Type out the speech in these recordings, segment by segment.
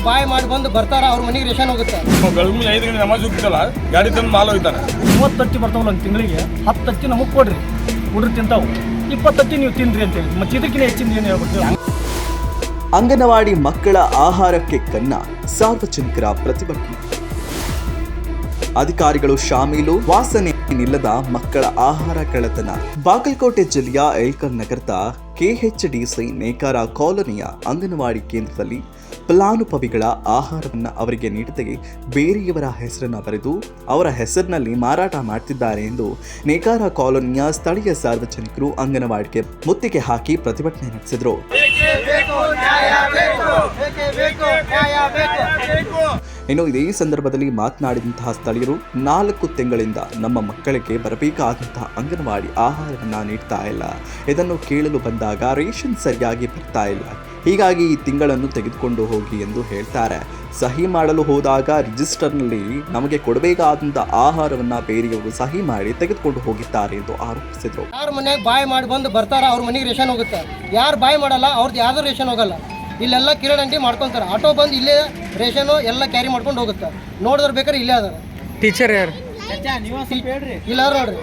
ಮನೆಗೆ ಬಾಯ್ ಮಾಡಿ ಬಂದು ಬರ್ತಾರ, ಅವ್ರ ಮನೆಗೆ ರೇಷನ್ ಹೋಗುತ್ತೆ. ಬೆಳಗ್ಗೆ 5 ಗಂಟೆ ನಮಾಜ್ ಹೋಗ್ತಲ್ಲ, ಗಾಡಿ ತಂದು ಮಾಲ್ ಹೋಗ್ತಾರೆ. 30 ತತ್ತಿ ಬರ್ತಾವಲ್ಲ ಒಂದು ತಿಂಗಳಿಗೆ, 10 ತತ್ತಿ ನಮಗೆ ಕೊಡ್ರಿ, ಹುಡ್ರು ತಿಂತಾವು, 20 ತತ್ತಿ ನೀವು ತಿನ್ರಿ ಅಂತೇಳಿ. ಮತ್ತೆ ಇದಕ್ಕಿಂತ ಹೆಚ್ಚಿನ ಏನು ಹೇಳ್ಬಿಡ್ತೀವಿ. ಅಂಗನವಾಡಿ ಮಕ್ಕಳ ಆಹಾರಕ್ಕೆ ಕನ್ನ, ಸಾರ್ವಜನಿಕರ ಪ್ರತಿಭಟನೆ. ಅಧಿಕಾರಿಗಳು ಶಾಮೀಲು, ವಾಸನೆ ನಿಲ್ಲದ ಮಕ್ಕಳ ಆಹಾರ ಕಳ್ಳತನ. ಬಾಗಲಕೋಟೆ ಜಿಲ್ಲೆಯ ಏಳ್ಕರ್ ನಗರದ ಕೆಎಚ್ಡಿಸಿ ನೇಕಾರ ಕಾಲೋನಿಯ ಅಂಗನವಾಡಿ ಕೇಂದ್ರದಲ್ಲಿ ಫಲಾನುಭವಿಗಳ ಆಹಾರವನ್ನು ಅವರಿಗೆ ನೀಡದೆ ಬೇರೆಯವರ ಹೆಸರನ್ನು ಬರೆದು ಅವರ ಹೆಸರಿನಲ್ಲಿ ಮಾರಾಟ ಮಾಡ್ತಿದ್ದಾರೆ ಎಂದು ನೇಕಾರ ಕಾಲೋನಿಯ ಸ್ಥಳೀಯ ಸಾರ್ವಜನಿಕರು ಅಂಗನವಾಡಿಗೆ ಮುತ್ತಿಗೆ ಹಾಕಿ ಪ್ರತಿಭಟನೆ ನಡೆಸಿದರು. ಇನ್ನು ಇದೇ ಸಂದರ್ಭದಲ್ಲಿ ಮಾತನಾಡಿದಂತಹ ಸ್ಥಳೀಯರು, 4 ತಿಂಗಳಿಂದ ನಮ್ಮ ಮಕ್ಕಳಿಗೆ ಬರಬೇಕಾದಂತಹ ಅಂಗನವಾಡಿ ಆಹಾರವನ್ನ ನೀಡ್ತಾ ಇಲ್ಲ. ಇದನ್ನು ಕೇಳಲು ಬಂದಾಗ ರೇಷನ್ ಸರಿಯಾಗಿ ಬರ್ತಾ ಇಲ್ಲ, ಹೀಗಾಗಿ ಈ ತಿಂಗಳನ್ನು ತೆಗೆದುಕೊಂಡು ಹೋಗಿ ಎಂದು ಹೇಳ್ತಾರೆ. ಸಹಿ ಮಾಡಲು ಹೋದಾಗ ರಿಜಿಸ್ಟರ್ನಲ್ಲಿ ನಮಗೆ ಕೊಡಬೇಕಾದಂತಹ ಆಹಾರವನ್ನ ಬೇರೆಯವರು ಸಹಿ ಮಾಡಿ ತೆಗೆದುಕೊಂಡು ಹೋಗಿದ್ದಾರೆ ಎಂದು ಆರೋಪಿಸಿದರು. ಯಾರ ಮನೆಗೆ ಬಾಯ್ ಮಾಡಿ ಬಂದು ಬರ್ತಾರ, ಅವ್ರ ಮನೆಗೆ ರೇಷನ್ ಹೋಗುತ್ತೆ. ಯಾರು ಬಾಯ್ ಮಾಡಲ್ಲ, ಅವ್ರದ್ದು ಯಾವ್ದು ರೇಷನ್ ಹೋಗಲ್ಲ. ಇಲ್ಲೆಲ್ಲ ಕಿರಣ್ ಅಂಟಿ ಮಾಡ್ಕೊತಾರೆ. ಆಟೋ ಬಂದು ಇಲ್ಲೇ ರೇಷನು ಎಲ್ಲ ಕ್ಯಾರಿ ಮಾಡ್ಕೊಂಡು ಹೋಗುತ್ತೆ. ನೋಡಿದ್ರೆ ಬೇಕಾದ್ರೆ ಇಲ್ಲೇ ಅದಾರ. ಟೀಚರ್ ಯಾರು ಇಲ್ಲ ನೋಡ್ರಿ,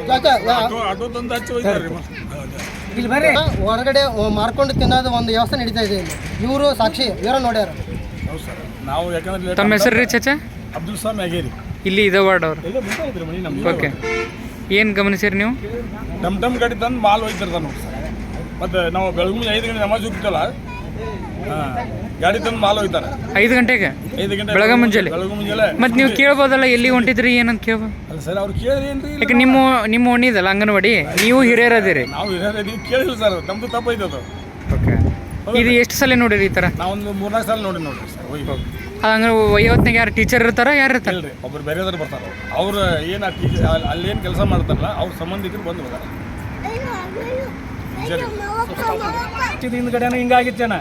ಇಲ್ಲಿ ಬರ್ರಿ. ಹೊರಗಡೆ ಮಾರ್ಕೊಂಡು ತಿನ್ನೋದು ಒಂದು ವ್ಯವಸ್ಥೆ ನಡೀತಾ ಇದೆ ಇಲ್ಲಿ. ಇವರು ಸಾಕ್ಷಿ, ಇವರ ನೋಡ್ಯಾರ. ತಮ್ಮ ಹೆಸರು ರೀ ಚಾಚಾ? ಅಬ್ದುಲ್ ಸಲಾಮ್ ಆಗೇರಿ. ಇಲ್ಲಿ ಇದೆ ವಾರ್ಡ್ ಅವ್ರು. ಓಕೆ, ಏನು ಗಮನಿಸಿರಿ ನೀವು? ಡಮ್ ಗಾಡಿ ತಂದು ಮಾಲ್ ಹೋಗ್ತಿರ್ತಾನೆ ನೋಡಿ ಸರ್. ಮತ್ತು ನಾವು ಬೆಳಗ್ಗೆ 5 ಗಂಟೆ ನಮಾಜ್ ಹೋಗ್ತಲ್ಲ, ಗಾಡಿ ತಂದು ಮಾಲ್ ಹೋಗ್ತಾರೆ. 5 ಗಂಟೆಗೆ? 5 ಗಂಟೆ ಬೆಳಗ್ಗೆ ಮುಂಜಾನೆ. ಮತ್ತೆ ನೀವು ಕೇಳ್ಬೋದಲ್ಲ ಎಲ್ಲಿ ಹೊಂಟಿದ್ರಿ ಏನಂತ ಕೇಳ್ಬೋದು. ಅಲ್ಲ ಸರ್, ಅವ್ರು ಕೇಳಿದ್ರಿ ಏನ್ರಿ? ಯಾಕೆ ನಿಮ್ಮ ಓಣಿದಲ್ಲ ಅಂಗನವಾಡಿ, ನೀವು ಹಿರಿಯರದಿರಿ. ನಾವು ಹಿರಿಯರು ಕೇಳಿಲ್ಲ ಸರ್, ನಮ್ದು ತಪ್ಪೈತದು. ಓಕೆ, ಇದು ಎಷ್ಟು ಸಲ ನೋಡಿರಿ ಈ ಥರ? ನಾವೊಂದು 3-4 ಸಲ ನೋಡ್ರಿ ಸರ್. ಹಂಗಾರೆ ವಯೋತ್ನಾಗ ಯಾರು ಟೀಚರ್ ಇರ್ತಾರ, ಯಾರು ಇರ್ತಾರೆ? ಇಲ್ರಿ, ಒಬ್ಬರು ಬೇರೆಯವ್ರು ಬರ್ತಾರೆ. ಅವ್ರು ಏನು ಅಲ್ಲೇನು ಕೆಲಸ ಮಾಡ್ತಾರಲ್ಲ, ಅವ್ರ ಸಂಬಂಧಿಕರು ಬಂದು ಹೋದಾರೆ. ಹಿಂದ್ಗಡೆನ ಹಿಂಗಾಗಿತ್ತೇನ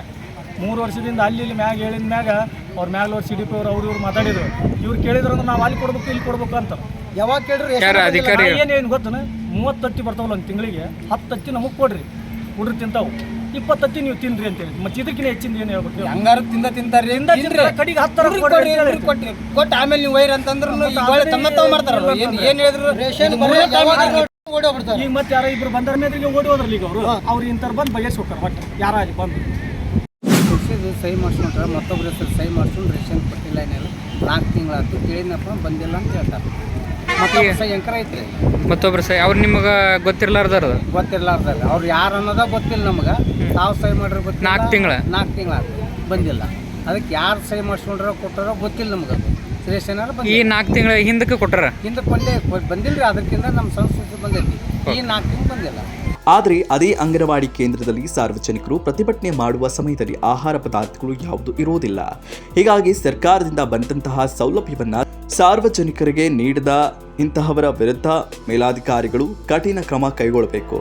3 ವರ್ಷದಿಂದ ಅಲ್ಲಿ ಮ್ಯಾಗ ಹೇಳಿದ ಮ್ಯಾಗ ಅವ್ರ ಮ್ಯಾಗ CDP ಅವ್ರು ಇವ್ರು ಮಾತಾಡಿದ್ರು. ಇವ್ರು ಕೇಳಿದ್ರು ಅಂದ್ರೆ ನಾವು ಅಲ್ಲಿ ಕೊಡ್ಬೇಕು ಇಲ್ಲಿ ಕೊಡ್ಬೇಕು ಅಂತ. ಯಾವಾಗ ಕೇಳ್ರಿ ಅಧಿಕಾರಿ ಏನು ಗೊತ್ತನ, 30 ತತ್ತಿ ಬರ್ತಾವಲ್ಲ ಒಂದು ತಿಂಗಳಿಗೆ, 10 ತತ್ತಿ ನಮಗೆ ಕೊಡ್ರಿ, ಹುಡ್ರು ತಿಂತಾವು, 20 ತತ್ತಿ ನೀವು ತಿನ್ರಿ ಅಂತೇಳಿ. ಮತ್ತೆ ಇದಕ್ಕಿಂತ ಹೆಚ್ಚಿನ ಏನು ಹೇಳ್ಬಿಟ್ಟು ಹಂಗಾರು ತಿಂತಾರೆ ಕಡೆಗೆ 10 ಕೊಟ್ಟು ಆಮೇಲೆ ನೀವು ವೈರ್ ಅಂತಂದ್ರೆ ಮಾಡ್ತಾರಲ್ಲ. ಏನು ಹೇಳಿದ್ರು ರೇಷನ್ ಓಡಿ ಹೋಗ್ಬಿಡ್ತಾರೆ. ಈಗ ಮತ್ತೆ ಯಾರೋ ಇಬ್ರು ಬಂದರ ಮೇಲೆ ಓಡಿ ಹೋದ್ರಲ್ಲ ಈಗ ಅವ್ರು ಇಂಥವ್ರು ಬಂದು ಬಗೆಹರಿಸ್ಕೊಡ್ತಾರೆ. ಬಟ್ ಯಾರ ಅಲ್ಲಿ ಬಂದು ಸಹಿ ಮಾಡಿಸ್ಕೊಂಡ್ರೆ ಮತ್ತೊಬ್ಬರ ಹೆಸರು ಸಹಿ ಮಾಡಿಸ್ಕೊಂಡು ರೇಷನ್ ಕೊಟ್ಟಿಲ್ಲ, ಏನಿಲ್ಲ 4 ತಿಂಗಳಾಯ್ತು, ಕೇಳಿನಪ್ಪ ಬಂದಿಲ್ಲ ಅಂತ ಹೇಳ್ತಾರೆ. ಮತ್ತೊಬ್ಬರ ಸಹಿ ಎಂಕರ ಐತ್ರಿ, ಮತ್ತೊಬ್ರು ಸಹಿ ಅವ್ರು ನಿಮಗೆ ಗೊತ್ತಿರ್ಲಾರ್ದಾರ? ಗೊತ್ತಿರ್ಲಾರ್ದಲ್ಲ, ಅವ್ರು ಯಾರು ಅನ್ನೋದ ಗೊತ್ತಿಲ್ಲ ನಮ್ಗೆ. ತಾವು ಸಹಿ ಮಾಡ್ರೆ ಗೊತ್ತಿಲ್ಲ. 4 ತಿಂಗಳಾಯ್ತು ಬಂದಿಲ್ಲ. ಅದಕ್ಕೆ ಯಾರು ಸಹಿ ಮಾಡಿಸ್ಕೊಂಡ್ರೋ ಕೊಟ್ಟಾರೋ ಗೊತ್ತಿಲ್ಲ ನಮ್ಗೆ. ರೇಷನ್ ಈ 4 ತಿಂಗಳ ಹಿಂದಕ್ಕೆ ಕೊಟ್ಟಾರ? ಹಿಂದಕ್ಕೆ ಬಂದಿಲ್ಲ ರೀ. ಅದಕ್ಕಿಂತ ನಮ್ಮ ಸಂಸ್ಕೃತಿ ಬಂದೈತಿ. ಈ 4 ತಿಂಗಳು ಬಂದಿಲ್ಲ. ಆದರೆ ಅದೇ ಅಂಗನವಾಡಿ ಕೇಂದ್ರದಲ್ಲಿ ಸಾರ್ವಜನಿಕರು ಪ್ರತಿಭಟನೆ ಮಾಡುವ ಸಮಯದಲ್ಲಿ ಆಹಾರ ಪದಾರ್ಥಗಳು ಯಾವುದೂ ಇರುವುದಿಲ್ಲ. ಹೀಗಾಗಿ ಸರ್ಕಾರದಿಂದ ಬಂದಂತಹ ಸೌಲಭ್ಯವನ್ನ ಸಾರ್ವಜನಿಕರಿಗೆ ನೀಡದ ಇಂತಹವರ ವಿರುದ್ಧ ಮೇಲಾಧಿಕಾರಿಗಳು ಕಠಿಣ ಕ್ರಮ ಕೈಗೊಳ್ಳಬೇಕು.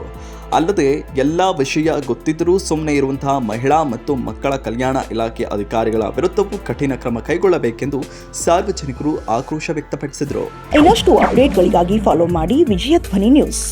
ಅಲ್ಲದೆ ಎಲ್ಲ ವಿಷಯ ಗೊತ್ತಿದ್ದರೂ ಸುಮ್ಮನೆ ಇರುವಂತಹ ಮಹಿಳಾ ಮತ್ತು ಮಕ್ಕಳ ಕಲ್ಯಾಣ ಇಲಾಖೆ ಅಧಿಕಾರಿಗಳ ವಿರುದ್ಧವೂ ಕಠಿಣ ಕ್ರಮ ಕೈಗೊಳ್ಳಬೇಕೆಂದು ಸಾರ್ವಜನಿಕರು ಆಕ್ರೋಶ ವ್ಯಕ್ತಪಡಿಸಿದರು. ಇನ್ನಷ್ಟು ಅಪ್ಡೇಟ್ಗಳಿಗಾಗಿ ಫಾಲೋ ಮಾಡಿ ವಿಜಯ ಧ್ವನಿ ನ್ಯೂಸ್.